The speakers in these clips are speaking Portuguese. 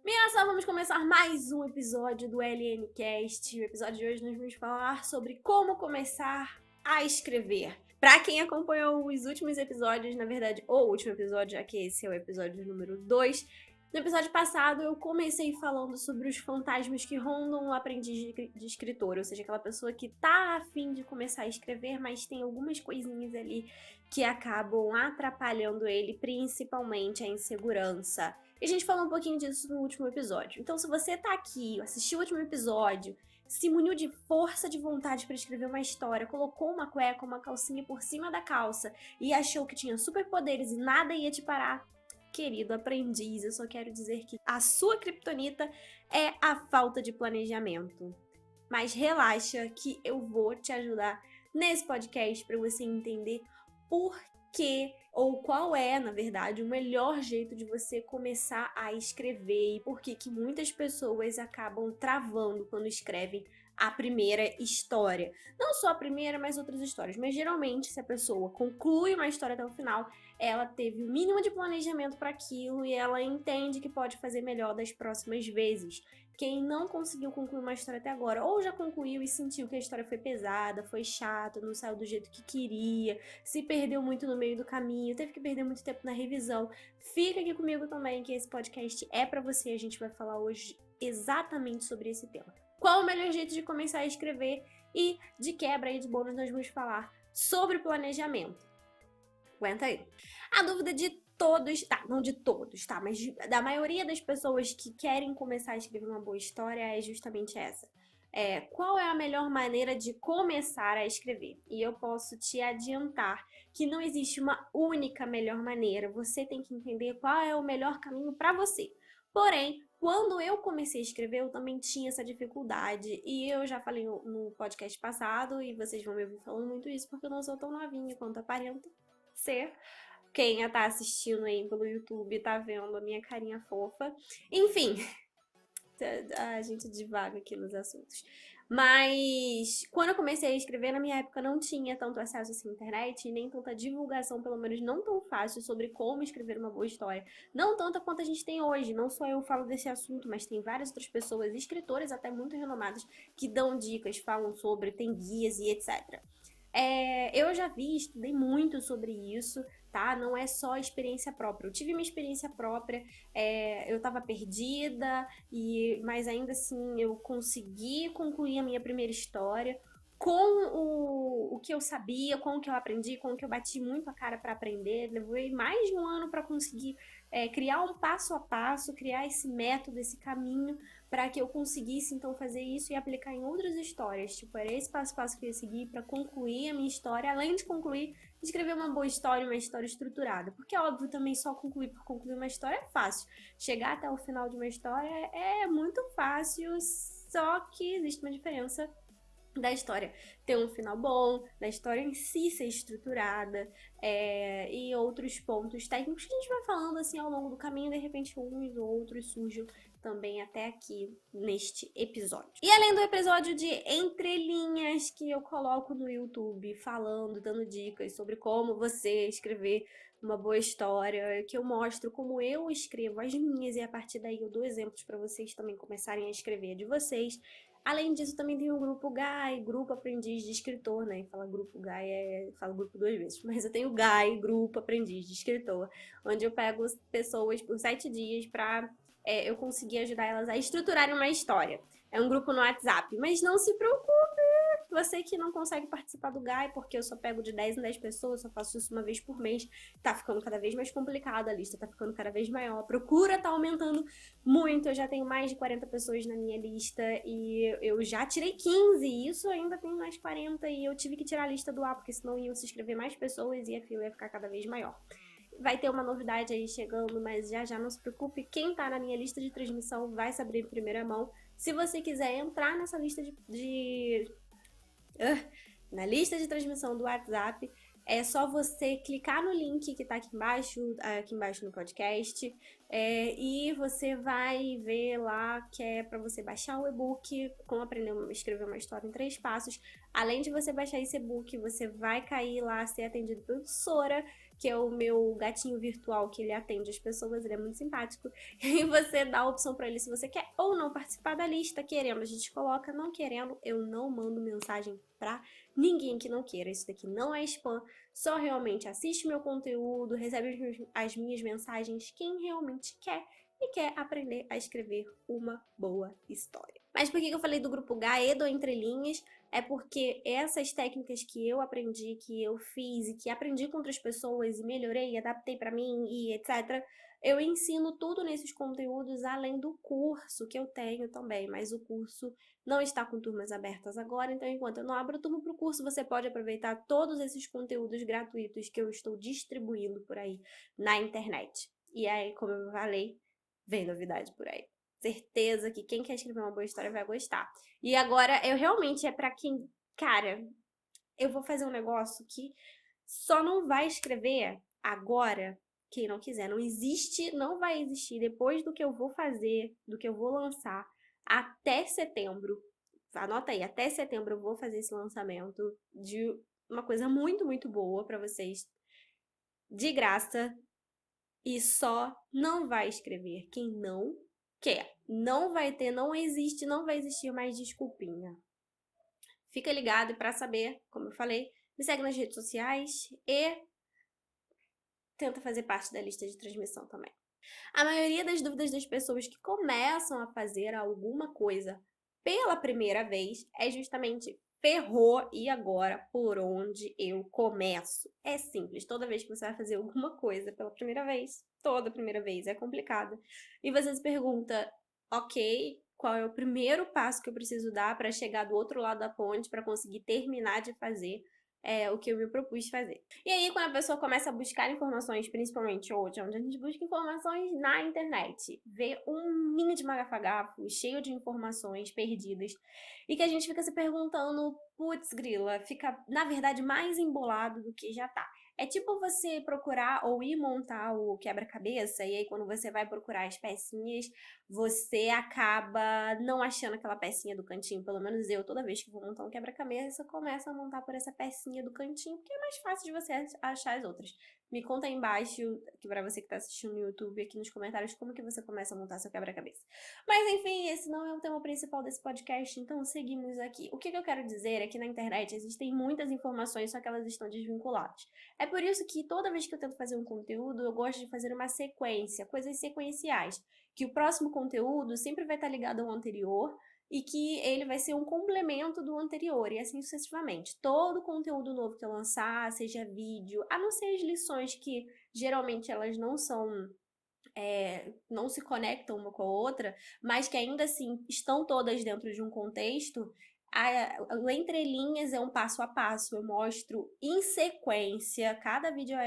Minha só vamos começar mais um episódio do LNcast. O episódio de hoje nós vamos falar sobre como começar a escrever. Pra quem acompanhou os últimos episódios, na verdade, o último episódio, já que esse é o episódio número 2, no episódio passado eu comecei falando sobre os fantasmas que rondam o aprendiz de escritor, ou seja, aquela pessoa que tá a fim de começar a escrever, mas tem algumas coisinhas ali que acabam atrapalhando ele, principalmente a insegurança. E a gente falou um pouquinho disso no último episódio. Então, se você tá aqui, assistiu o último episódio, se muniu de força de vontade para escrever uma história, colocou uma cueca, uma calcinha por cima da calça e achou que tinha superpoderes e nada ia te parar, querido aprendiz, eu só quero dizer que a sua criptonita é a falta de planejamento. Mas relaxa que eu vou te ajudar nesse podcast para você entender por que ou qual é, na verdade, o melhor jeito de você começar a escrever e por que muitas pessoas acabam travando quando escrevem a primeira história. Não só a primeira, mas outras histórias. Mas geralmente, se a pessoa conclui uma história até o final, ela teve o mínimo de planejamento para aquilo e ela entende que pode fazer melhor das próximas vezes. Quem não conseguiu concluir uma história até agora, ou já concluiu e sentiu que a história foi pesada, foi chata, não saiu do jeito que queria, se perdeu muito no meio do caminho, teve que perder muito tempo na revisão, fica aqui comigo também que esse podcast é pra você. A gente vai falar hoje exatamente sobre esse tema. Qual o melhor jeito de começar a escrever? E de quebra e de bônus nós vamos falar sobre planejamento. Aguenta aí. A dúvida de todos, não de todos, mas da maioria das pessoas que querem começar a escrever uma boa história é justamente essa. Qual é a melhor maneira de começar a escrever? E eu posso te adiantar que não existe uma única melhor maneira. Você tem que entender qual é o melhor caminho para você. Porém, quando eu comecei a escrever, eu também tinha essa dificuldade. E eu já falei no podcast passado, e vocês vão me ouvir falando muito isso, porque eu não sou tão novinha quanto aparento ser. Quem tá assistindo aí pelo YouTube tá vendo a minha carinha fofa. Enfim, a gente divaga aqui nos assuntos. Mas quando eu comecei a escrever, na minha época não tinha tanto acesso assim à internet e nem tanta divulgação, pelo menos não tão fácil, sobre como escrever uma boa história. Não tanta quanto a gente tem hoje. Não só eu falo desse assunto, mas tem várias outras pessoas, escritoras até muito renomadas, que dão dicas, falam sobre, tem guias e etc. Eu já vi, estudei muito sobre isso, tá? Não é só experiência própria. Eu tive uma experiência própria, eu tava perdida, mas ainda assim eu consegui concluir a minha primeira história com o que eu sabia, com o que eu aprendi, com o que eu bati muito a cara para aprender. Levei mais de um ano para conseguir criar um passo a passo, criar esse método, esse caminho, para que eu conseguisse então fazer isso e aplicar em outras histórias. Tipo, era esse passo a passo que eu ia seguir para concluir a minha história, além de concluir, escrever uma boa história, uma história estruturada. Porque, óbvio, também só concluir por concluir uma história é fácil. Chegar até o final de uma história é muito fácil, só que existe uma diferença da história ter um final bom, da história em si ser estruturada, e outros pontos técnicos que a gente vai falando assim ao longo do caminho, de repente uns ou outros surgem também até aqui neste episódio. E além do episódio de entrelinhas que eu coloco no YouTube falando, dando dicas sobre como você escrever uma boa história, que eu mostro como eu escrevo as minhas e a partir daí eu dou exemplos para vocês também começarem a escrever de vocês. Além disso, também tem o grupo GAI, Grupo Aprendiz de Escritor, né? Fala grupo GAI, fala grupo 2 vezes, mas eu tenho GAI, Grupo Aprendiz de Escritor, onde eu pego pessoas por 7 dias pra eu conseguir ajudar elas a estruturarem uma história. É um grupo no WhatsApp, mas não se preocupe, você que não consegue participar do GAI, porque eu só pego de 10 em 10 pessoas, só faço isso uma vez por mês, tá ficando cada vez mais complicado, a lista tá ficando cada vez maior, a procura tá aumentando muito, eu já tenho mais de 40 pessoas na minha lista e eu já tirei 15, e isso ainda tem mais 40 e eu tive que tirar a lista do ar, porque senão iam se inscrever mais pessoas e a fila ia ficar cada vez maior. Vai ter uma novidade aí chegando, mas já não se preocupe, quem tá na minha lista de transmissão vai saber em primeira mão. Se você quiser entrar nessa lista na lista de transmissão do WhatsApp, é só você clicar no link que tá aqui embaixo no podcast, e você vai ver lá que é para você baixar o e-book Como Aprender a Escrever uma História em 3 Passos. Além de você baixar esse e-book, você vai cair lá, ser atendido pela professora, que é o meu gatinho virtual, que ele atende as pessoas, ele é muito simpático. E você dá a opção pra ele se você quer ou não participar da lista. Querendo, a gente coloca, não querendo, eu não mando mensagem pra ninguém que não queira. Isso daqui não é spam, só realmente assiste meu conteúdo, recebe as minhas mensagens quem realmente quer e quer aprender a escrever uma boa história. Mas por que eu falei do grupo Gaê do Entre Linhas? É porque essas técnicas que eu aprendi, que eu fiz e que aprendi com outras pessoas e melhorei, adaptei pra mim e etc., eu ensino tudo nesses conteúdos além do curso que eu tenho também, mas o curso não está com turmas abertas agora, então enquanto eu não abro turma para o curso, você pode aproveitar todos esses conteúdos gratuitos que eu estou distribuindo por aí na internet. E aí, como eu falei, vem novidade por aí. Certeza que quem quer escrever uma boa história vai gostar. E agora, eu realmente é pra quem... Cara, eu vou fazer um negócio que só não vai escrever agora quem não quiser. Não existe, não vai existir depois do que eu vou fazer, do que eu vou lançar, até setembro. Anota aí, até setembro eu vou fazer esse lançamento de uma coisa muito, muito boa pra vocês, de graça, e só não vai escrever quem não quer. Não vai ter, não existe, não vai existir mais desculpinha. Fica ligado e pra saber, como eu falei, me segue nas redes sociais e tenta fazer parte da lista de transmissão também. A maioria das dúvidas das pessoas que começam a fazer alguma coisa pela primeira vez é justamente: ferrou, e agora por onde eu começo? É simples, toda vez que você vai fazer alguma coisa pela primeira vez, toda primeira vez é complicada, e você se pergunta, ok, qual é o primeiro passo que eu preciso dar para chegar do outro lado da ponte, para conseguir terminar de fazer o que eu me propus fazer. E aí, quando a pessoa começa a buscar informações, principalmente hoje, onde a gente busca informações na internet, vê um ninho de magafagafos cheio de informações perdidas, e que a gente fica se perguntando, putz, grila, fica, na verdade, mais embolado do que já tá. É tipo você procurar ou ir montar o quebra-cabeça, e aí quando você vai procurar as pecinhas, você acaba não achando aquela pecinha do cantinho. Pelo menos eu, toda vez que vou montar um quebra-cabeça, começo a montar por essa pecinha do cantinho, porque é mais fácil de você achar as outras. Me conta aí embaixo, que pra você que tá assistindo no YouTube, aqui nos comentários, como que você começa a montar seu quebra-cabeça. Mas enfim, esse não é o tema principal desse podcast, então seguimos aqui. O que eu quero dizer é que na internet existem muitas informações, só que elas estão desvinculadas. É por isso que toda vez que eu tento fazer um conteúdo, eu gosto de fazer uma sequência, coisas sequenciais, que o próximo conteúdo sempre vai estar ligado ao anterior e que ele vai ser um complemento do anterior, e assim sucessivamente. Todo conteúdo novo que eu lançar, seja vídeo, a não ser as lições que geralmente elas não são... não se conectam uma com a outra, mas que ainda assim estão todas dentro de um contexto, o Entre Linhas é um passo a passo, eu mostro em sequência, cada vídeo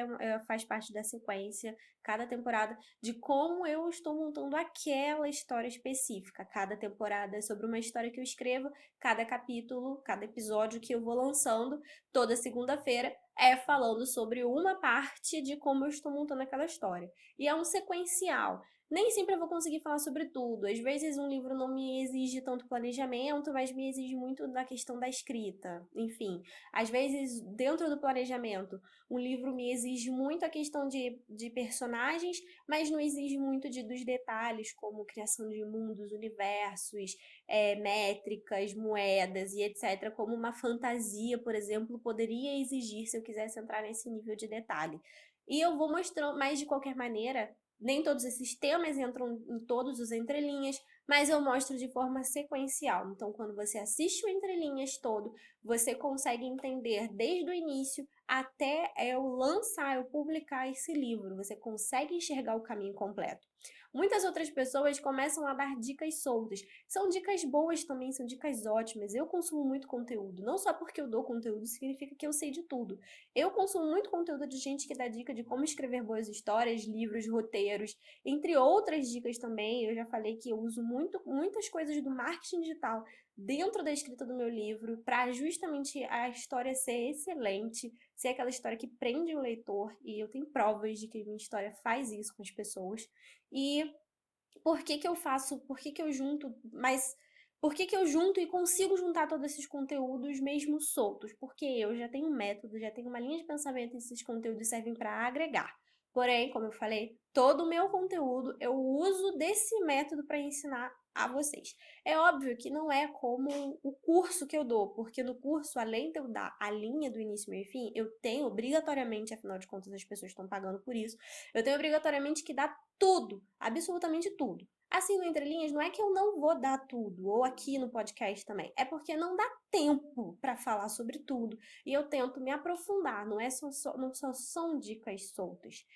faz parte da sequência, cada temporada, de como eu estou montando aquela história específica. Cada temporada é sobre uma história que eu escrevo, cada capítulo, cada episódio que eu vou lançando, toda segunda-feira, é falando sobre uma parte de como eu estou montando aquela história. E é um sequencial. Nem sempre eu vou conseguir falar sobre tudo. Às vezes um livro não me exige tanto planejamento, mas me exige muito da questão da escrita. Enfim, às vezes dentro do planejamento, um livro me exige muito a questão de personagens, mas não exige muito dos detalhes, como criação de mundos, universos, métricas, moedas e etc. Como uma fantasia, por exemplo, poderia exigir se eu quisesse entrar nesse nível de detalhe. E eu vou mostrando, mas de qualquer maneira, nem todos esses temas entram em todos os entrelinhas, mas eu mostro de forma sequencial. Então, quando você assiste o entrelinhas todo, você consegue entender desde o início até eu lançar, eu publicar esse livro. Você consegue enxergar o caminho completo. Muitas outras pessoas começam a dar dicas soltas. São dicas boas também, são dicas ótimas. Eu consumo muito conteúdo. Não só porque eu dou conteúdo significa que eu sei de tudo. Eu consumo muito conteúdo de gente que dá dica de como escrever boas histórias, livros, roteiros, entre outras dicas também. Eu já falei que eu uso muitas coisas do marketing digital dentro da escrita do meu livro para justamente a história ser excelente, ser aquela história que prende o leitor, e eu tenho provas de que minha história faz isso com as pessoas. E por que eu faço, por que eu junto, mas Por que que eu junto e consigo juntar todos esses conteúdos mesmo soltos? Porque eu já tenho um método, já tenho uma linha de pensamento e esses conteúdos servem para agregar. Porém, como eu falei, todo o meu conteúdo eu uso desse método para ensinar a vocês. É óbvio que não é como o curso que eu dou, porque no curso, além de eu dar a linha do início, meio e fim, eu tenho obrigatoriamente, afinal de contas as pessoas estão pagando por isso, eu tenho obrigatoriamente que dar tudo, absolutamente tudo. Assim, no Entre Linhas, não é que eu não vou dar tudo, ou aqui no podcast também, é porque não dá tempo para falar sobre tudo. E eu tento me aprofundar, não só são dicas soltas.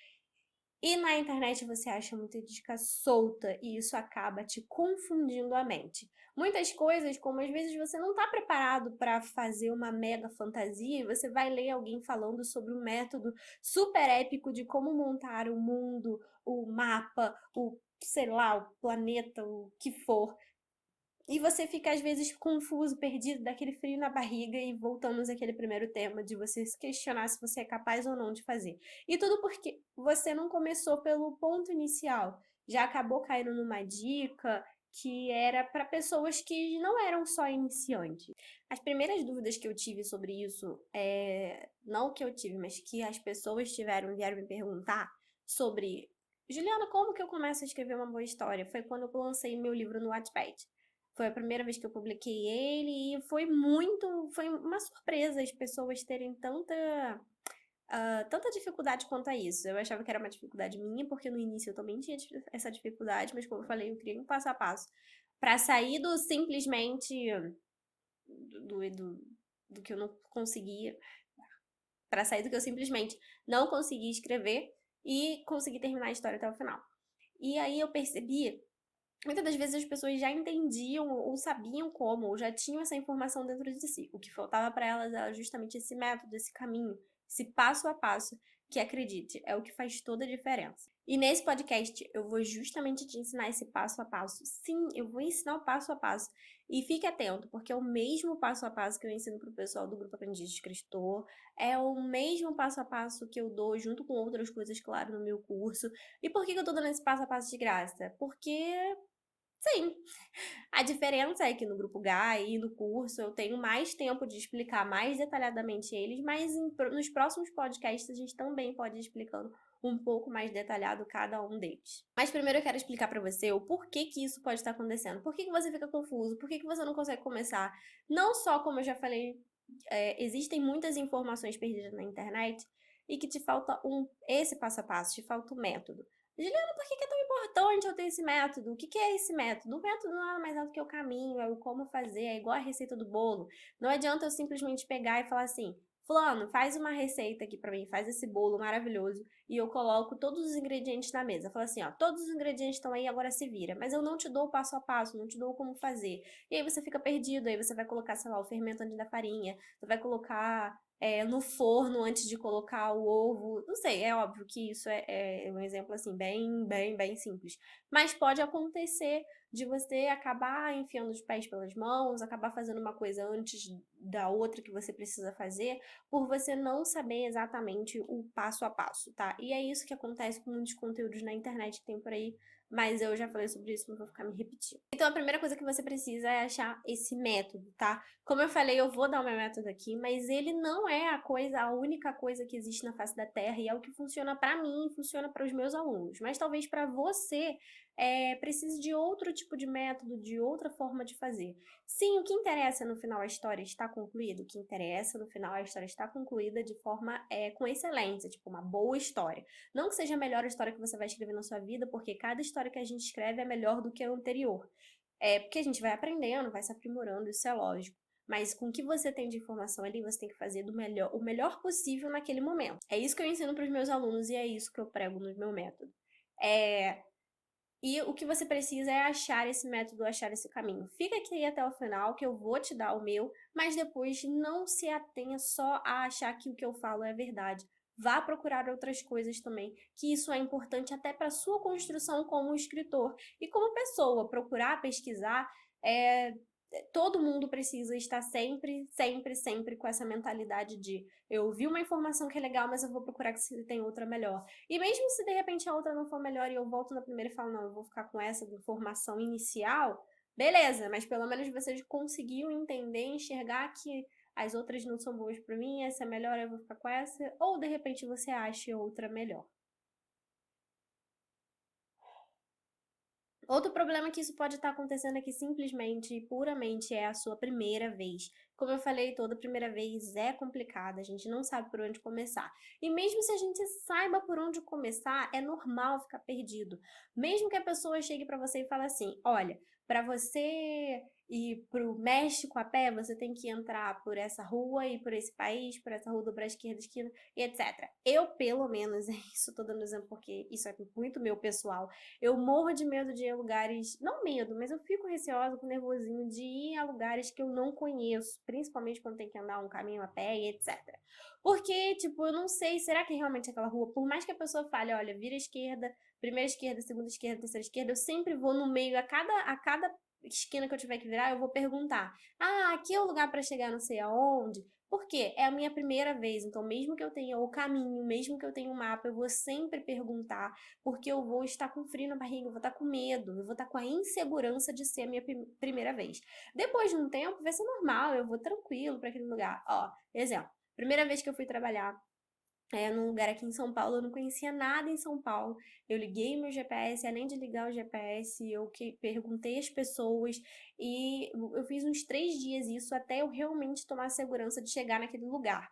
E na internet você acha muita dica solta e isso acaba te confundindo a mente. Muitas coisas, como às vezes você não está preparado para fazer uma mega fantasia, e você vai ler alguém falando sobre um método super épico de como montar o mundo, o mapa, o, sei lá, o planeta, o que for. E você fica, às vezes, confuso, perdido, daquele frio na barriga, e voltamos àquele primeiro tema de você se questionar se você é capaz ou não de fazer. E tudo porque você não começou pelo ponto inicial, já acabou caindo numa dica que era para pessoas que não eram só iniciantes. As primeiras dúvidas que eu tive sobre isso, não que eu tive, mas que as pessoas vieram me perguntar sobre: Juliana, como que eu começo a escrever uma boa história? Foi quando eu lancei meu livro no Wattpad. Foi a primeira vez que eu publiquei ele e foi uma surpresa as pessoas terem tanta dificuldade quanto a isso. Eu achava que era uma dificuldade minha, porque no início eu também tinha essa dificuldade, mas como eu falei, eu criei um passo a passo para sair do simplesmente do, do, do que eu não conseguia, para sair do que eu simplesmente não conseguia escrever e conseguir terminar a história até o final. E aí eu percebi. Muitas das vezes as pessoas já entendiam ou sabiam como, ou já tinham essa informação dentro de si. O que faltava para elas era justamente esse método, esse caminho, esse passo a passo, que acredite, é o que faz toda a diferença. E nesse podcast eu vou justamente te ensinar esse passo a passo. Sim, eu vou ensinar o passo a passo. E fique atento, porque é o mesmo passo a passo que eu ensino para o pessoal do Grupo Aprendiz de Escritor, é o mesmo passo a passo que eu dou junto com outras coisas, claro, no meu curso. E por que eu tô dando esse passo a passo de graça? Porque sim. A diferença é que no grupo GAI e no curso eu tenho mais tempo de explicar mais detalhadamente eles, mas nos próximos podcasts a gente também pode ir explicando um pouco mais detalhado cada um deles. Mas primeiro eu quero explicar para você o porquê que isso pode estar acontecendo. Por que que você fica confuso? Por que que você não consegue começar? Não só, como eu já falei, existem muitas informações perdidas na internet e que te falta esse passo a passo, te falta o método. Juliana, por que é tão importante eu ter esse método? O que é esse método? O método não é mais alto que o caminho, é o como fazer, é igual a receita do bolo. Não adianta eu simplesmente pegar e falar assim: Fulano, faz uma receita aqui pra mim, faz esse bolo maravilhoso e eu coloco todos os ingredientes na mesa. Fala assim, ó, todos os ingredientes estão aí, agora se vira. Mas eu não te dou o passo a passo, não te dou como fazer. E aí você fica perdido, aí você vai colocar, sei lá, o fermento antes da farinha, você vai colocar no forno antes de colocar o ovo. Não sei, é óbvio que isso é um exemplo assim, bem simples. Mas pode acontecer de você acabar enfiando os pés pelas mãos, acabar fazendo uma coisa antes da outra que você precisa fazer, por você não saber exatamente o passo a passo, tá? E é isso que acontece com muitos conteúdos na internet que tem por aí, mas eu já falei sobre isso, não vou ficar me repetindo. Então a primeira coisa que você precisa é achar esse método, tá? Como eu falei, eu vou dar o meu método aqui, mas ele não é a única coisa que existe na face da Terra e é o que funciona para mim, funciona para os meus alunos. Mas talvez para você precise de outro tipo de método, de outra forma de fazer. Sim, o que interessa no final a história está concluída, o que interessa no final a história está concluída de forma com excelência, tipo uma boa história. Não que seja a melhor história que você vai escrever na sua vida, porque cada história que a gente escreve é melhor do que a anterior. Porque a gente vai aprendendo, vai se aprimorando, isso é lógico. Mas com o que você tem de informação ali, você tem que fazer o melhor possível naquele momento. É isso que eu ensino para os meus alunos e é isso que eu prego no meu método. E o que você precisa é achar esse método, achar esse caminho. Fica aqui até o final, que eu vou te dar o meu, mas depois não se atenha só a achar que o que eu falo é verdade. Vá procurar outras coisas também, que isso é importante até para a sua construção como escritor e como pessoa. Procurar, pesquisar, todo mundo precisa estar sempre com essa mentalidade de eu vi uma informação que é legal, mas eu vou procurar se tem outra melhor. E mesmo se de repente a outra não for melhor e eu volto na primeira e falo, não, eu vou ficar com essa informação inicial, beleza, mas pelo menos você conseguiu entender, enxergar que as outras não são boas pra mim, essa é melhor, eu vou ficar com essa, ou de repente você acha outra melhor. Outro problema que isso pode estar acontecendo é que simplesmente e puramente é a sua primeira vez. Como eu falei, toda primeira vez é complicada, a gente não sabe por onde começar. E mesmo se a gente saiba por onde começar, é normal ficar perdido. Mesmo que a pessoa chegue pra você e fale assim: olha, pra você ir pro México a pé, você tem que entrar por essa rua e por esse país, por essa rua dobrar a esquerda, esquina, e etc. Eu, pelo menos, isso tô dando exemplo porque isso é muito meu pessoal. Eu morro de medo de ir a lugares, não medo, mas eu fico receosa, com nervosinho de ir a lugares que eu não conheço, principalmente quando tem que andar um caminho a pé e etc. Porque, tipo, eu não sei, será que realmente é aquela rua, por mais que a pessoa fale, olha, vira esquerda, primeira esquerda, segunda esquerda, terceira esquerda, eu sempre vou no meio, a cada esquina que eu tiver que virar, eu vou perguntar: ah, aqui é o lugar para chegar não sei aonde? Porque é a minha primeira vez, então mesmo que eu tenha o caminho, mesmo que eu tenha um mapa, eu vou sempre perguntar, porque eu vou estar com frio na barriga, eu vou estar com medo, eu vou estar com a insegurança de ser a minha primeira vez. Depois de um tempo, vai ser normal, eu vou tranquilo para aquele lugar. Ó, exemplo, primeira vez que eu fui trabalhar num lugar aqui em São Paulo, eu não conhecia nada em São Paulo. Eu liguei meu GPS, além de ligar o GPS, eu que perguntei às pessoas e eu fiz uns 3 dias isso até eu realmente tomar a segurança de chegar naquele lugar.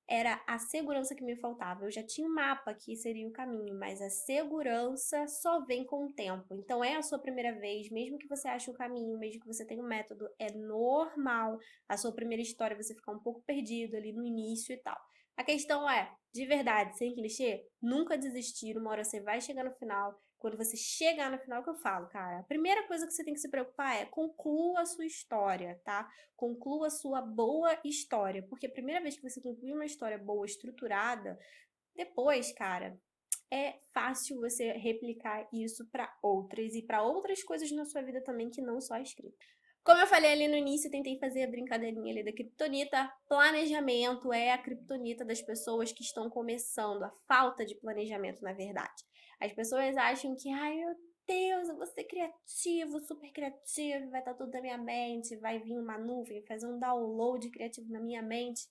Era a segurança que me faltava. Eu já tinha um mapa que seria o caminho, mas a segurança só vem com o tempo. Então é a sua primeira vez, mesmo que você ache o caminho, mesmo que você tenha um método, é normal a sua primeira história você ficar um pouco perdido ali no início e tal. A questão é, de verdade, sem clichê, nunca desistir, uma hora você vai chegar no final. Quando você chegar no final, que eu falo, cara, a primeira coisa que você tem que se preocupar é conclua a sua história, tá? Conclua a sua boa história, porque a primeira vez que você conclui uma história boa, estruturada, depois, cara, é fácil você replicar isso para outras e para outras coisas na sua vida também que não só a escrita. Como eu falei ali no início, eu tentei fazer a brincadeirinha ali da criptonita. Planejamento é a criptonita das pessoas que estão começando, a falta de planejamento, na verdade. As pessoas acham que, ai meu Deus, eu vou ser criativo, super criativo, vai estar tudo na minha mente, vai vir uma nuvem, fazer um download criativo na minha mente,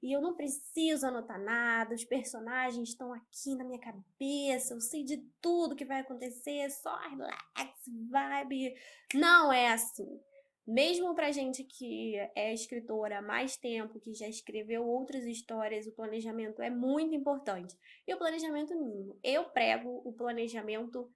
e eu não preciso anotar nada, os personagens estão aqui na minha cabeça, eu sei de tudo que vai acontecer, só relax, vibe. Não é assim. Mesmo pra gente que é escritora há mais tempo, que já escreveu outras histórias, o planejamento é muito importante. E o planejamento mínimo. Eu prego o planejamento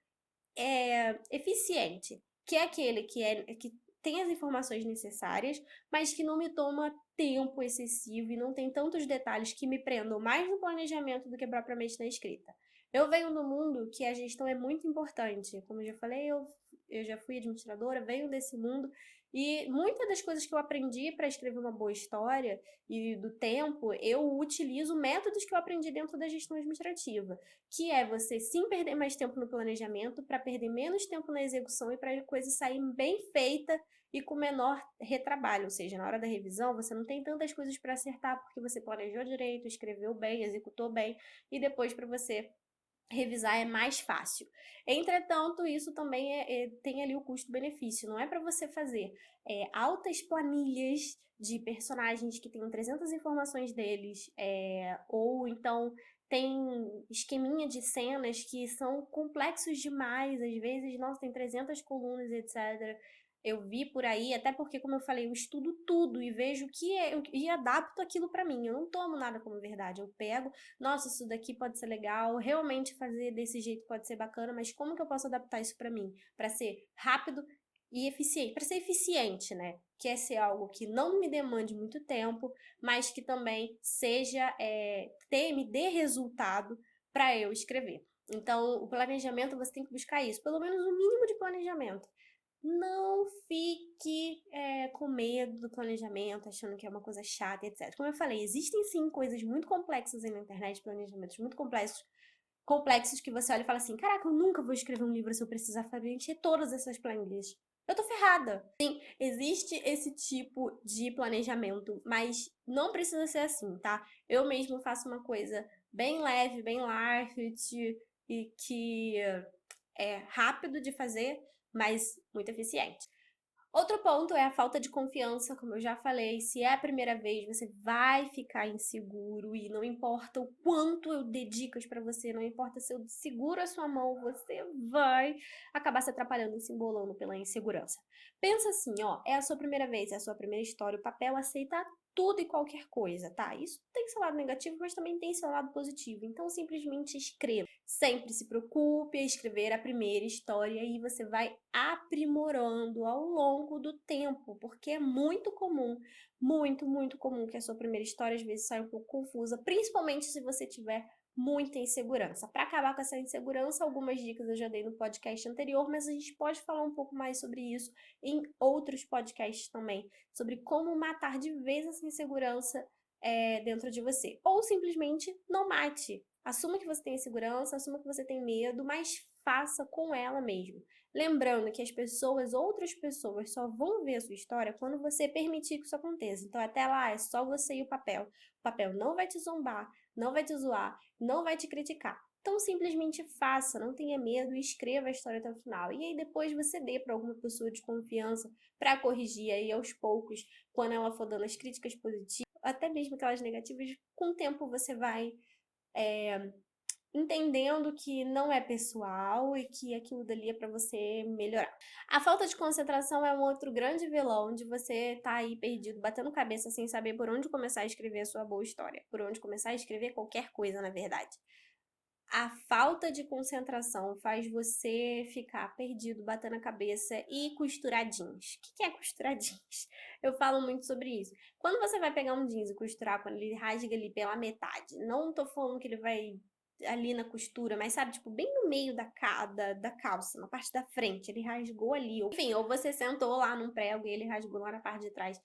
eficiente, que é aquele que tem as informações necessárias, mas que não me toma tempo excessivo e não tem tantos detalhes que me prendam mais no planejamento do que propriamente na escrita. Eu venho do mundo que a gestão é muito importante. Como eu já falei, eu já fui administradora, venho desse mundo e muitas das coisas que eu aprendi para escrever uma boa história e do tempo, eu utilizo métodos que eu aprendi dentro da gestão administrativa, que é você sim perder mais tempo no planejamento para perder menos tempo na execução e para a coisa sair bem feita e com menor retrabalho, ou seja, na hora da revisão você não tem tantas coisas para acertar porque você planejou direito, escreveu bem, executou bem e depois para você revisar é mais fácil. Entretanto, isso também tem ali o custo-benefício. Não é para você fazer altas planilhas de personagens que tenham 300 informações deles, ou então tem esqueminha de cenas que são complexos demais, às vezes, nossa, tem 300 colunas, etc. Eu vi por aí, até porque, como eu falei, eu estudo tudo e vejo e adapto aquilo para mim. Eu não tomo nada como verdade. Eu pego, nossa, isso daqui pode ser legal, realmente fazer desse jeito pode ser bacana, mas como que eu posso adaptar isso para mim? Para ser rápido e eficiente, para ser eficiente, né? Que é ser algo que não me demande muito tempo, mas que também seja, me dê resultado para eu escrever. Então, o planejamento você tem que buscar isso, pelo menos o mínimo de planejamento. Não fique com medo do planejamento, achando que é uma coisa chata, etc. Como eu falei, existem sim coisas muito complexas aí na internet, planejamentos muito complexos que você olha e fala assim: caraca, eu nunca vou escrever um livro se eu precisar preencher todas essas planilhas. Eu tô ferrada. Sim, existe esse tipo de planejamento, mas não precisa ser assim, tá? Eu mesmo faço uma coisa bem leve, bem light e que é rápido de fazer, mas muito eficiente. Outro ponto é a falta de confiança, como eu já falei. Se é a primeira vez, você vai ficar inseguro e não importa o quanto eu dedico para você, não importa se eu seguro a sua mão, você vai acabar se atrapalhando e se embolando pela insegurança. Pensa assim, ó, é a sua primeira vez, é a sua primeira história, o papel aceita tudo e qualquer coisa, tá? Isso tem seu lado negativo, mas também tem seu lado positivo. Então, simplesmente escreva. Sempre se preocupe em escrever a primeira história e você vai aprimorando ao longo do tempo, porque é muito comum, muito comum que a sua primeira história às vezes saia um pouco confusa, principalmente se você tiver muita insegurança. Para acabar com essa insegurança, algumas dicas eu já dei no podcast anterior, mas a gente pode falar um pouco mais sobre isso em outros podcasts também, sobre como matar de vez essa insegurança dentro de você. Ou simplesmente não mate. Assuma que você tem insegurança, assuma que você tem medo, mas faça com ela mesmo. Lembrando que as pessoas, outras pessoas, só vão ver a sua história quando você permitir que isso aconteça. Então, até lá, é só você e o papel. O papel não vai te zombar, não vai te zoar, não vai te criticar. Então, simplesmente faça, não tenha medo e escreva a história até o final. E aí, depois você dê para alguma pessoa de confiança para corrigir aí aos poucos, quando ela for dando as críticas positivas, até mesmo aquelas negativas, com o tempo você vai entendendo que não é pessoal e que aquilo dali é para você melhorar. A falta de concentração é um outro grande vilão de você tá aí perdido, batendo cabeça sem saber por onde começar a escrever a sua boa história, por onde começar a escrever qualquer coisa, na verdade. A falta de concentração faz você ficar perdido, batendo a cabeça e costurar jeans. O que é costurar jeans? Eu falo muito sobre isso. Quando você vai pegar um jeans e costurar, quando ele rasga ali pela metade, não tô falando que ele vai ali na costura, mas sabe, tipo, bem no meio da calça, na parte da frente, ele rasgou ali. Enfim, ou você sentou lá num prego e ele rasgou lá na parte de trás.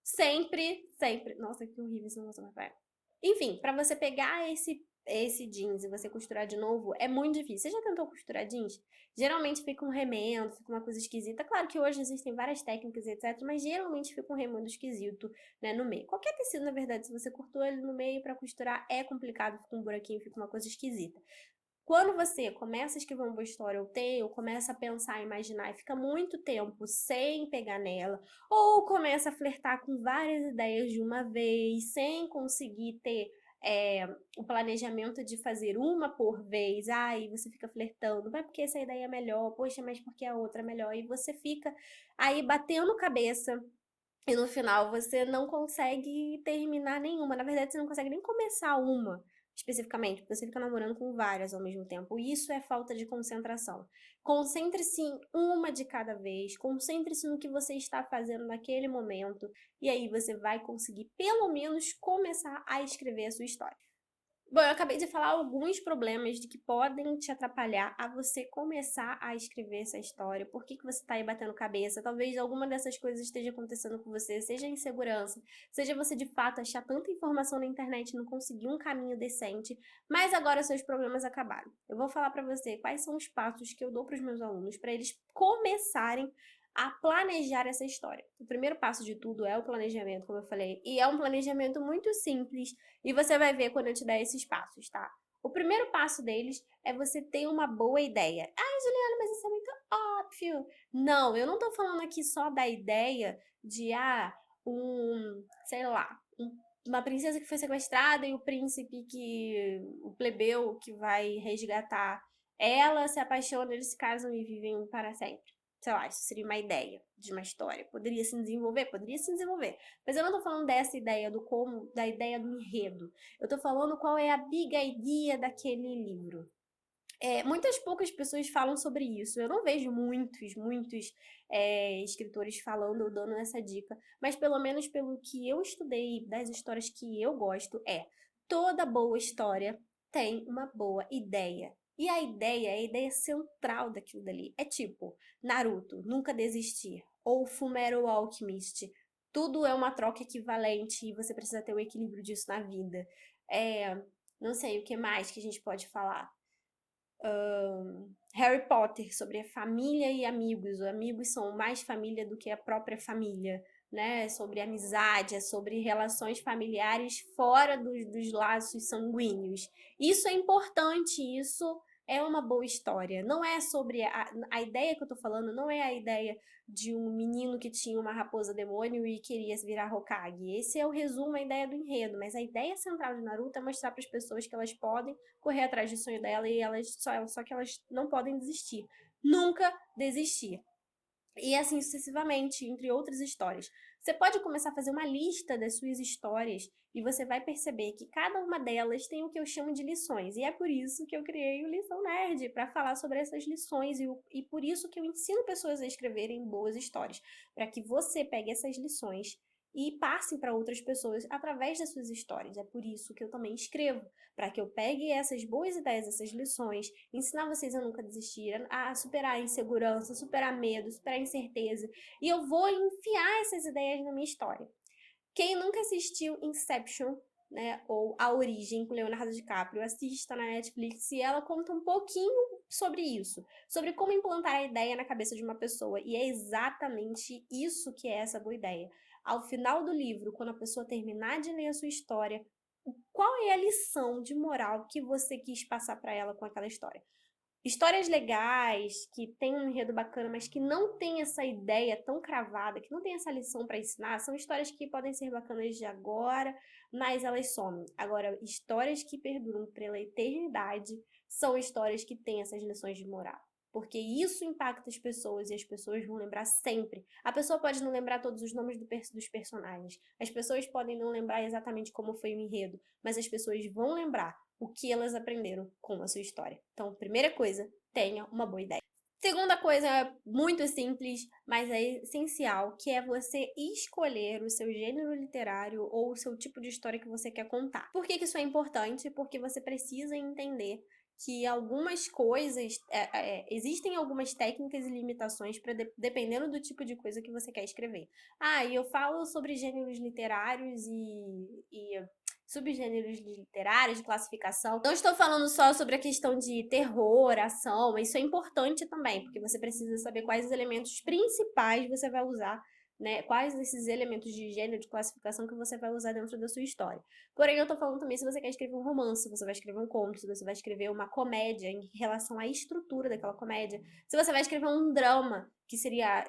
Sempre. Nossa, que horrível esse negócio na praia. Enfim, pra você pegar esse jeans e você costurar de novo, é muito difícil. Você já tentou costurar jeans? Geralmente fica um remendo, fica uma coisa esquisita. Claro que hoje existem várias técnicas, etc, mas geralmente fica um remendo esquisito, né, no meio. Qualquer tecido, na verdade, se você cortou ele no meio pra costurar, é complicado, fica um buraquinho, fica uma coisa esquisita. Quando você começa a escrever uma boa história ou começa a pensar, imaginar e fica muito tempo sem pegar nela, ou começa a flertar com várias ideias de uma vez, sem conseguir ter o planejamento de fazer uma por vez, aí você fica flertando, vai porque essa ideia é melhor, poxa, mas porque a outra é melhor, e você fica aí batendo cabeça, e no final você não consegue terminar nenhuma. Na verdade, você não consegue nem começar uma especificamente, porque você fica namorando com várias ao mesmo tempo. Isso é falta de concentração. Concentre-se em uma de cada vez, concentre-se no que você está fazendo naquele momento, e aí você vai conseguir, pelo menos, começar a escrever a sua história. Bom, eu acabei de falar alguns problemas de que podem te atrapalhar a você começar a escrever essa história. Por que você tá aí batendo cabeça? Talvez alguma dessas coisas esteja acontecendo com você, seja insegurança, seja você de fato achar tanta informação na internet e não conseguir um caminho decente, mas agora seus problemas acabaram. Eu vou falar pra você quais são os passos que eu dou para os meus alunos para eles começarem a planejar essa história. O primeiro passo de tudo é o planejamento, como eu falei, e é um planejamento muito simples, e você vai ver quando eu te der esses passos, tá? O primeiro passo deles é você ter uma boa ideia. Ai, Juliana, mas isso é muito óbvio. Não, eu não tô falando aqui só da ideia de, sei lá, uma princesa que foi sequestrada e o príncipe o plebeu que vai resgatar ela se apaixona, eles se casam e vivem para sempre. Sei lá, isso seria uma ideia de uma história. Poderia se desenvolver? Poderia se desenvolver. Mas eu não tô falando dessa ideia do como, da ideia do enredo. Eu tô falando qual é a big idea daquele livro. Muitas poucas pessoas falam sobre isso. Eu não vejo muitos escritores falando ou dando essa dica. Mas pelo menos pelo que eu estudei, das histórias que eu gosto, toda boa história tem uma boa ideia. E a ideia é a ideia central daquilo dali. É tipo, Naruto, nunca desistir. Ou Fullmetal Alchemist. Tudo é uma troca equivalente e você precisa ter o equilíbrio disso na vida. Não sei o que mais que a gente pode falar. Harry Potter, sobre a família e amigos. Os amigos são mais família do que a própria família, né? Sobre amizade, sobre relações familiares fora dos laços sanguíneos. Isso é importante, isso é uma boa história. Não é sobre a ideia que eu tô falando, não é a ideia de um menino que tinha uma raposa demônio e queria se virar Hokage. Esse é o resumo, a ideia do enredo, mas a ideia central de Naruto é mostrar para as pessoas que elas podem correr atrás do sonho dela e só que elas não podem desistir. Nunca desistir. E assim sucessivamente, entre outras histórias. Você pode começar a fazer uma lista das suas histórias e você vai perceber que cada uma delas tem o que eu chamo de lições. E é por isso que eu criei o Lição Nerd, para falar sobre essas lições e por isso que eu ensino pessoas a escreverem boas histórias, para que você pegue essas lições e passe para outras pessoas através das suas histórias. É por isso que eu também escrevo, para que eu pegue essas boas ideias, essas lições, ensinar vocês a nunca desistir, a superar a insegurança, superar medo, superar a incerteza. E eu vou enfiar essas ideias na minha história. Quem nunca assistiu Inception, né, ou A Origem, com Leonardo DiCaprio, assista na Netflix e ela conta um pouquinho sobre isso, sobre como implantar a ideia na cabeça de uma pessoa. E é exatamente isso que é essa boa ideia. Ao final do livro, quando a pessoa terminar de ler a sua história, qual é a lição de moral que você quis passar para ela com aquela história? Histórias legais, que tem um enredo bacana, mas que não tem essa ideia tão cravada, que não tem essa lição para ensinar, são histórias que podem ser bacanas de agora, mas elas somem. Agora, histórias que perduram pela eternidade são histórias que têm essas lições de moral. Porque isso impacta as pessoas e as pessoas vão lembrar sempre. A pessoa pode não lembrar todos os nomes dos personagens. As pessoas podem não lembrar exatamente como foi o enredo, mas as pessoas vão lembrar o que elas aprenderam com a sua história. Então, primeira coisa, tenha uma boa ideia. Segunda coisa é muito simples, mas é essencial, que é você escolher o seu gênero literário ou o seu tipo de história que você quer contar. Por que isso é importante? Porque você precisa entender que algumas coisas, existem algumas técnicas e limitações para dependendo do tipo de coisa que você quer escrever. E eu falo sobre gêneros literários e subgêneros literários, de classificação. Não estou falando só sobre a questão de terror, ação, isso é importante também, porque você precisa saber quais os elementos principais você vai usar, né? Quais esses elementos de gênero, de classificação que você vai usar dentro da sua história. Porém, eu tô falando também se você quer escrever um romance, se você vai escrever um conto, se você vai escrever uma comédia em relação à estrutura daquela comédia, se você vai escrever um drama, que seria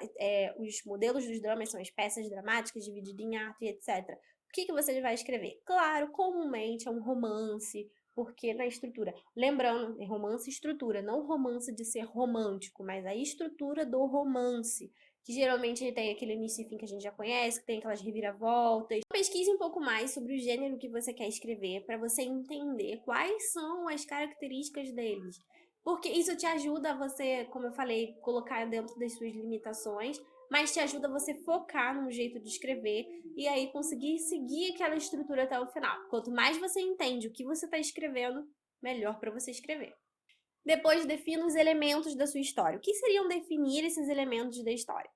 os modelos dos dramas são as peças dramáticas divididas em ato e etc. O que você vai escrever? Claro, comumente é um romance, porque na estrutura. Lembrando, é romance e estrutura, não romance de ser romântico, mas a estrutura do romance, que geralmente tem aquele início e fim que a gente já conhece, que tem aquelas reviravoltas. Pesquise um pouco mais sobre o gênero que você quer escrever, para você entender quais são as características deles. Porque isso te ajuda a você, como eu falei, colocar dentro das suas limitações, mas te ajuda a você focar num jeito de escrever e aí conseguir seguir aquela estrutura até o final. Quanto mais você entende o que você está escrevendo, melhor para você escrever. Depois, defina os elementos da sua história. O que seriam definir esses elementos da história?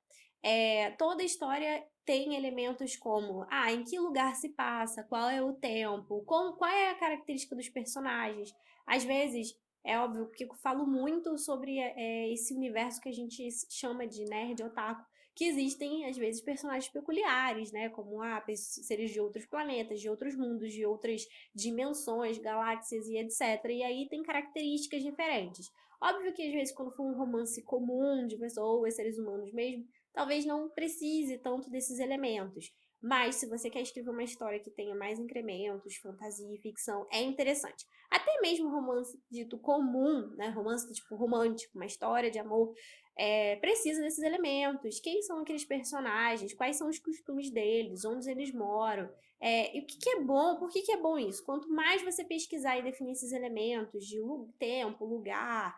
Toda história tem elementos como em que lugar se passa, qual é o tempo, qual é a característica dos personagens. Às vezes, é óbvio que eu falo muito sobre esse universo que a gente chama de nerd otaku, que existem, às vezes, personagens peculiares, né? Como seres de outros planetas, de outros mundos, de outras dimensões, galáxias e etc. E aí tem características diferentes. Óbvio que, às vezes, quando for um romance comum de pessoas, seres humanos mesmo, talvez não precise tanto desses elementos. Mas se você quer escrever uma história que tenha mais incrementos, fantasia e ficção, é interessante. Até mesmo romance dito comum, né? Romance tipo romântico, uma história de amor, precisa desses elementos. Quem são aqueles personagens? Quais são os costumes deles? Onde eles moram? E o que é bom? Por que é bom isso? Quanto mais você pesquisar e definir esses elementos de tempo, lugar,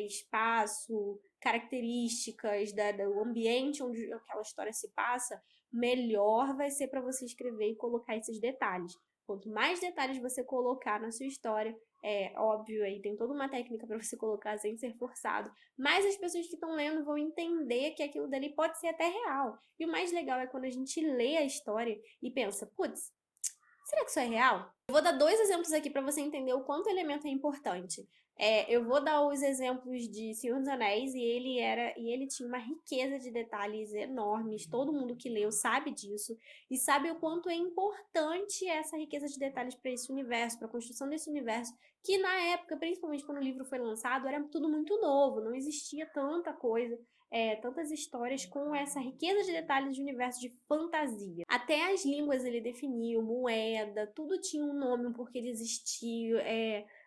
espaço, características do ambiente onde aquela história se passa, melhor vai ser para você escrever e colocar esses detalhes. Quanto mais detalhes você colocar na sua história, óbvio, aí tem toda uma técnica para você colocar sem ser forçado, mas as pessoas que estão lendo vão entender que aquilo dali pode ser até real. E o mais legal é quando a gente lê a história e pensa, putz, será que isso é real? Eu vou dar 2 exemplos aqui para você entender o quanto o elemento é importante. Eu vou dar os exemplos de Senhor dos Anéis e ele tinha uma riqueza de detalhes enormes. Todo mundo que leu sabe disso e sabe o quanto é importante essa riqueza de detalhes para esse universo, para a construção desse universo, que na época, principalmente quando o livro foi lançado, era tudo muito novo, não existia tanta coisa. Tantas histórias com essa riqueza de detalhes de universo de fantasia. Até as línguas ele definiu, moeda, tudo tinha um nome, um porquê de existir.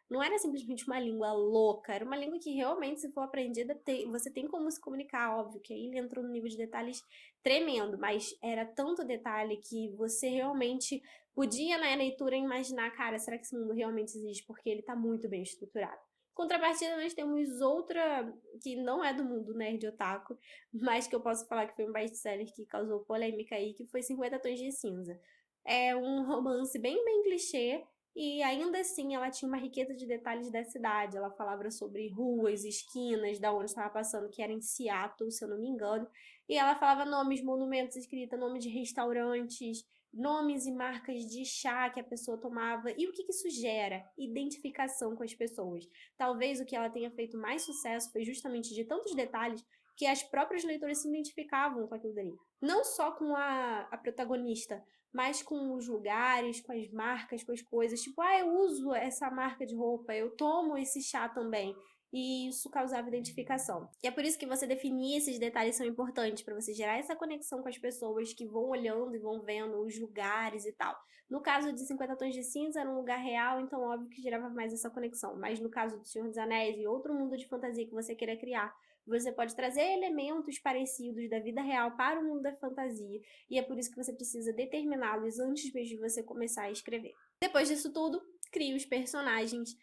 Não era simplesmente uma língua louca, era uma língua que realmente, se for aprendida, você tem como se comunicar, óbvio, que aí ele entrou num nível de detalhes tremendo, mas era tanto detalhe que você realmente podia, na leitura, imaginar, cara, será que esse mundo realmente existe? Porque ele tá muito bem estruturado. Contrapartida, nós temos outra que não é do mundo nerd otaku, mas que eu posso falar que foi um best-seller que causou polêmica aí, que foi 50 Tons de Cinza. É um romance bem clichê, e ainda assim, ela tinha uma riqueza de detalhes da cidade. Ela falava sobre ruas, esquinas, da onde estava passando, que era em Seattle, se eu não me engano. E ela falava nomes, monumentos escritos, nome de restaurantes, nomes e marcas de chá que a pessoa tomava. E o que isso gera? Identificação com as pessoas. Talvez o que ela tenha feito mais sucesso foi justamente de tantos detalhes que as próprias leitoras se identificavam com aquilo dali. Não só com a protagonista, mas com os lugares, com as marcas, com as coisas. Tipo, eu uso essa marca de roupa, eu tomo esse chá também. E isso causava identificação. E é por isso que você definir esses detalhes são importantes, para você gerar essa conexão com as pessoas que vão olhando e vão vendo os lugares e tal. No caso de 50 Tons de Cinza, era um lugar real, então óbvio que gerava mais essa conexão. Mas no caso do Senhor dos Anéis e outro mundo de fantasia que você queira criar, você pode trazer elementos parecidos da vida real para o mundo da fantasia, e é por isso que você precisa determiná-los antes mesmo de você começar a escrever. Depois disso tudo, crie os personagens.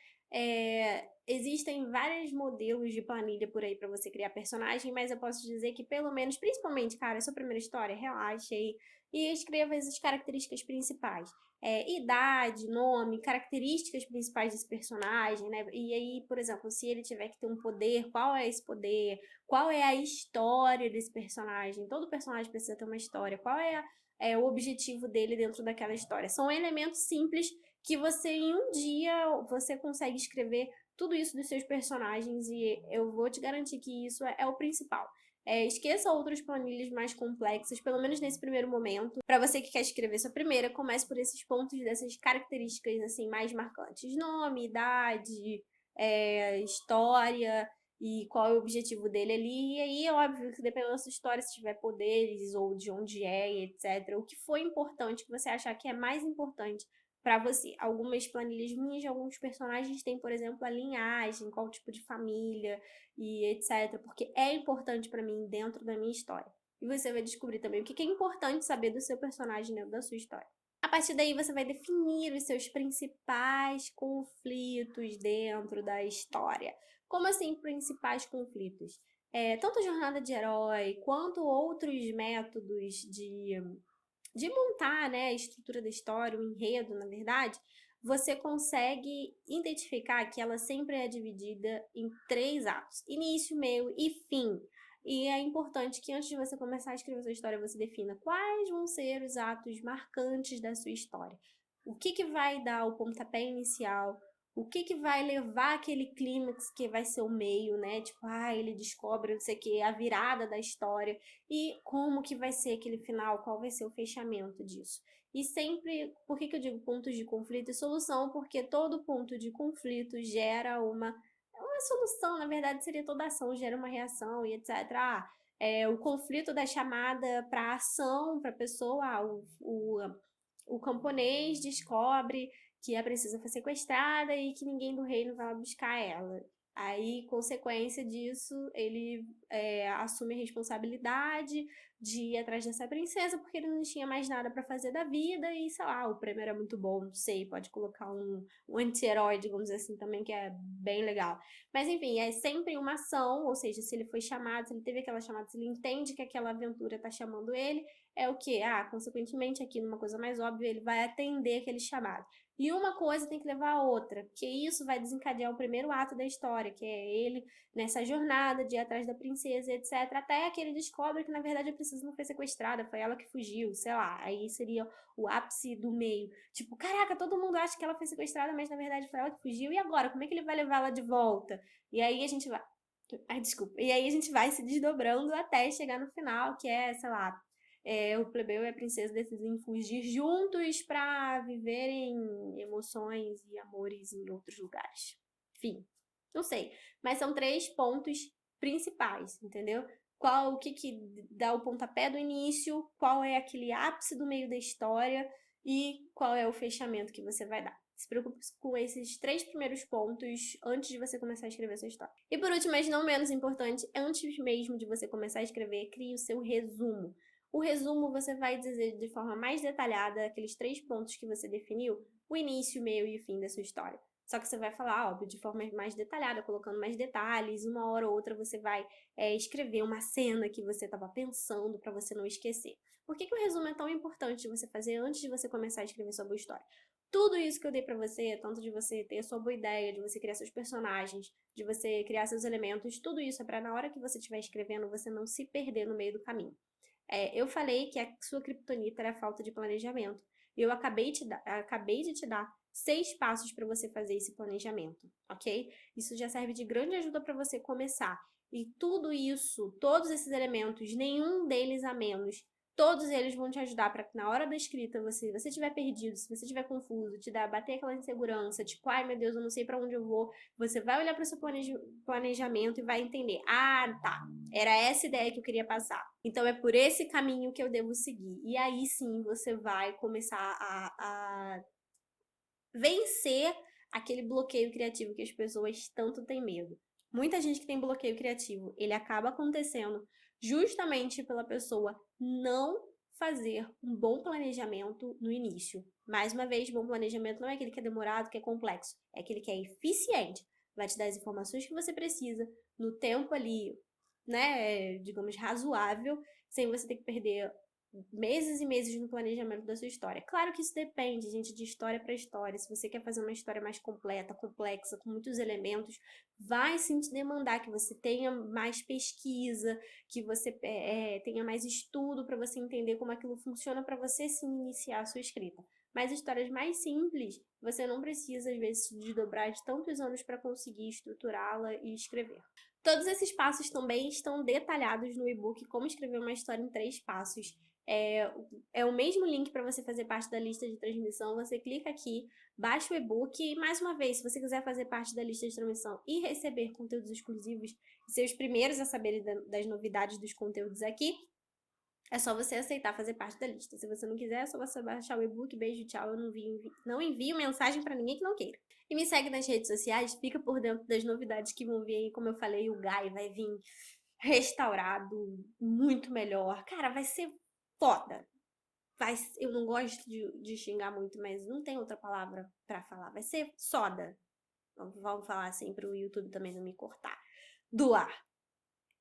Existem vários modelos de planilha por aí para você criar personagem, mas eu posso dizer que pelo menos, principalmente, cara, a sua primeira história, relaxe aí e escreva as características principais. Idade, nome, características principais desse personagem, né? E aí, por exemplo, se ele tiver que ter um poder, qual é esse poder? Qual é a história desse personagem? Todo personagem precisa ter uma história. Qual é o objetivo dele dentro daquela história? São elementos simples que você, em um dia, você consegue escrever tudo isso dos seus personagens e eu vou te garantir que isso é o principal. Esqueça outras planilhas mais complexas, pelo menos nesse primeiro momento. Para você que quer escrever sua primeira, comece por esses pontos, dessas características assim mais marcantes: nome, idade, história e qual é o objetivo dele ali. E aí, é óbvio que dependendo da sua história, se tiver poderes ou de onde etc., o que foi importante, que você achar que é mais importante para você. Algumas planilhas minhas de alguns personagens têm, por exemplo, a linhagem, qual tipo de família e etc, porque é importante para mim dentro da minha história. E você vai descobrir também o que é importante saber do seu personagem dentro da sua história. A partir daí, você vai definir os seus principais conflitos dentro da história. Como assim, principais conflitos? Tanto a jornada de herói, quanto outros métodos de montar, né, a estrutura da história, o enredo, na verdade, você consegue identificar que ela sempre é dividida em 3 atos: início, meio e fim. E é importante que antes de você começar a escrever sua história, você defina quais vão ser os atos marcantes da sua história. O que vai dar o pontapé inicial, o que vai levar aquele clímax que vai ser o meio, né? Tipo, ele descobre, não sei o que, a virada da história e como que vai ser aquele final, qual vai ser o fechamento disso. E sempre, por que eu digo pontos de conflito e solução? Porque todo ponto de conflito gera uma solução, na verdade seria toda ação, gera uma reação e etc. O conflito da chamada para ação, para a pessoa, o camponês descobre que a princesa foi sequestrada e que ninguém do reino vai buscar ela. Aí, consequência disso, ele assume a responsabilidade de ir atrás dessa princesa, porque ele não tinha mais nada para fazer da vida e, sei lá, o prêmio era muito bom, não sei, pode colocar um anti-herói, digamos assim, também, que é bem legal. Mas, enfim, é sempre uma ação, ou seja, se ele foi chamado, se ele teve aquela chamada, se ele entende que aquela aventura está chamando ele, é o quê? Consequentemente, aqui numa coisa mais óbvia, ele vai atender aquele chamado. E uma coisa tem que levar a outra, porque isso vai desencadear o primeiro ato da história, que é ele nessa jornada de ir atrás da princesa, etc. Até que ele descobre que, na verdade, a princesa não foi sequestrada, foi ela que fugiu, sei lá. Aí seria o ápice do meio. Tipo, caraca, todo mundo acha que ela foi sequestrada, mas na verdade foi ela que fugiu. E agora? Como é que ele vai levar ela de volta? E aí a gente vai. Ai, desculpa. E aí a gente vai se desdobrando até chegar no final, que é, sei lá, o plebeu e a princesa decidem fugir juntos pra viverem emoções e amores em outros lugares. Enfim, não sei. Mas são 3 pontos principais, entendeu? O que dá o pontapé do início, qual é aquele ápice do meio da história e qual é o fechamento que você vai dar. Se preocupe com esses 3 primeiros pontos antes de você começar a escrever sua história. E por último, mas não menos importante, antes mesmo de você começar a escrever, crie o seu resumo. O resumo você vai dizer de forma mais detalhada aqueles 3 pontos que você definiu, o início, o meio e o fim da sua história. Só que você vai falar, óbvio, de forma mais detalhada, colocando mais detalhes. Uma hora ou outra você vai escrever uma cena que você estava pensando para você não esquecer. Por que o resumo é tão importante de você fazer antes de você começar a escrever sua boa história? Tudo isso que eu dei pra você, tanto de você ter a sua boa ideia, de você criar seus personagens, de você criar seus elementos, tudo isso é pra na hora que você estiver escrevendo, você não se perder no meio do caminho. Eu falei que a sua criptonita era a falta de planejamento. Eu acabei de te dar 6 passos para você fazer esse planejamento, ok? Isso já serve de grande ajuda para você começar. E tudo isso, todos esses elementos, nenhum deles a menos, todos eles vão te ajudar para que na hora da escrita, se você estiver perdido, se você estiver confuso, bater aquela insegurança, tipo, ai meu Deus, eu não sei para onde eu vou, você vai olhar para o seu planejamento e vai entender, ah, tá, era essa ideia que eu queria passar. Então é por esse caminho que eu devo seguir. E aí sim você vai começar a vencer aquele bloqueio criativo que as pessoas tanto têm medo. Muita gente que tem bloqueio criativo, ele acaba acontecendo justamente pela pessoa não fazer um bom planejamento no início. Mais uma vez, bom planejamento não é aquele que é demorado, que é complexo, é aquele que é eficiente. Vai te dar as informações que você precisa no tempo ali, né, digamos, razoável, sem você ter que perder meses e meses no planejamento da sua história. Claro que isso depende, gente, de história para história. Se você quer fazer uma história mais completa, complexa, com muitos elementos, vai sim te demandar que você tenha mais pesquisa, que você tenha mais estudo para você entender como aquilo funciona para você sim iniciar a sua escrita. Mas histórias mais simples, você não precisa, às vezes, se desdobrar de tantos anos para conseguir estruturá-la e escrever. Todos esses passos também estão detalhados no e-book Como Escrever uma História em 3 Passos. É o mesmo link para você fazer parte da lista de transmissão. Você clica aqui, baixa o e-book e, mais uma vez, se você quiser fazer parte da lista de transmissão e receber conteúdos exclusivos, ser os primeiros a saberem das novidades dos conteúdos aqui, é só você aceitar fazer parte da lista. Se você não quiser, é só você baixar o e-book. Beijo, tchau. Eu não envio mensagem para ninguém que não queira. E me segue nas redes sociais, fica por dentro das novidades que vão vir aí. Como eu falei, o Gai vai vir restaurado, muito melhor. Cara, vai ser foda. Eu não gosto de xingar muito, mas não tem outra palavra pra falar. Vai ser soda. Vamos falar assim pro YouTube também não me cortar. Do ar.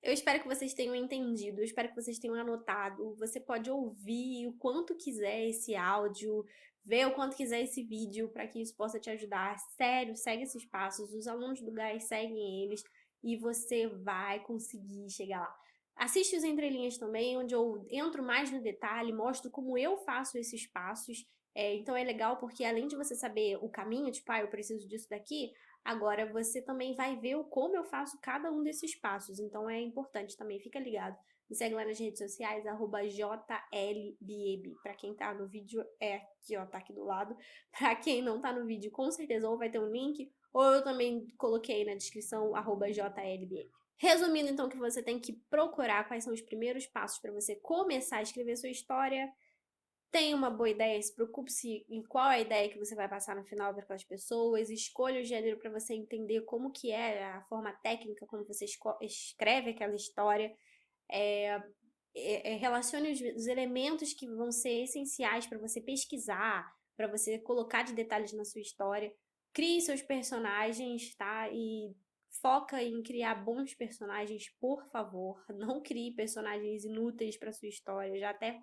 Eu espero que vocês tenham entendido, eu espero que vocês tenham anotado. Você pode ouvir o quanto quiser esse áudio, ver o quanto quiser esse vídeo para que isso possa te ajudar. Sério, segue esses passos. Os alunos do GAI seguem eles e você vai conseguir chegar lá. Assiste os entrelinhas também, onde eu entro mais no detalhe, mostro como eu faço esses passos. Então é legal porque além de você saber o caminho, tipo, eu preciso disso daqui, agora você também vai ver como eu faço cada um desses passos. Então é importante também, fica ligado. Me segue lá nas redes sociais, @jlbiebe. Pra quem tá no vídeo, aqui, ó, tá aqui do lado. Pra quem não tá no vídeo, com certeza ou vai ter um link, ou eu também coloquei na descrição, @jlbiebe. Resumindo, então, que você tem que procurar quais são os primeiros passos para você começar a escrever sua história. Tenha uma boa ideia, se preocupe-se em qual é a ideia que você vai passar no final para aquelas pessoas, escolha o gênero para você entender como que é a forma técnica, como você escreve aquela história, relacione os elementos que vão ser essenciais para você pesquisar, para você colocar de detalhes na sua história, crie seus personagens, tá? E foca em criar bons personagens, por favor. Não crie personagens inúteis para sua história. Já até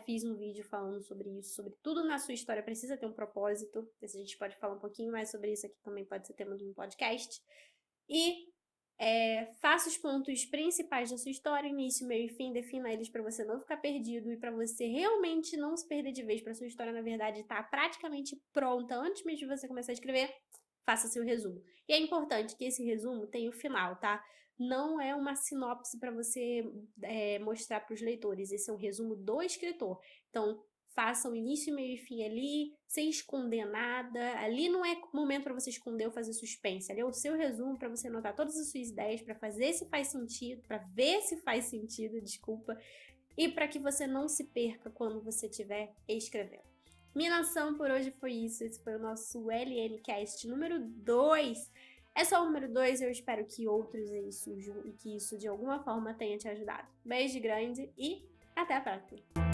fiz um vídeo falando sobre isso, sobre tudo na sua história precisa ter um propósito. A gente pode falar um pouquinho mais sobre isso aqui também, pode ser tema de um podcast. E faça os pontos principais da sua história, início, meio e fim, defina eles para você não ficar perdido e para você realmente não se perder de vez, para sua história, na verdade, estar praticamente pronta antes mesmo de você começar a escrever. Faça seu resumo. E é importante que esse resumo tenha o final, tá? Não é uma sinopse para você mostrar para os leitores. Esse é um resumo do escritor. Então, faça o início, meio e fim ali, sem esconder nada. Ali não é momento para você esconder ou fazer suspense. Ali é o seu resumo para você anotar todas as suas ideias, para fazer se faz sentido, para ver se faz sentido, desculpa, e para que você não se perca quando você estiver escrevendo. Minha nação por hoje foi isso. Esse foi o nosso LNcast número 2. É só o número 2, eu espero que outros aí surjam e que isso de alguma forma tenha te ajudado. Beijo grande e até a próxima!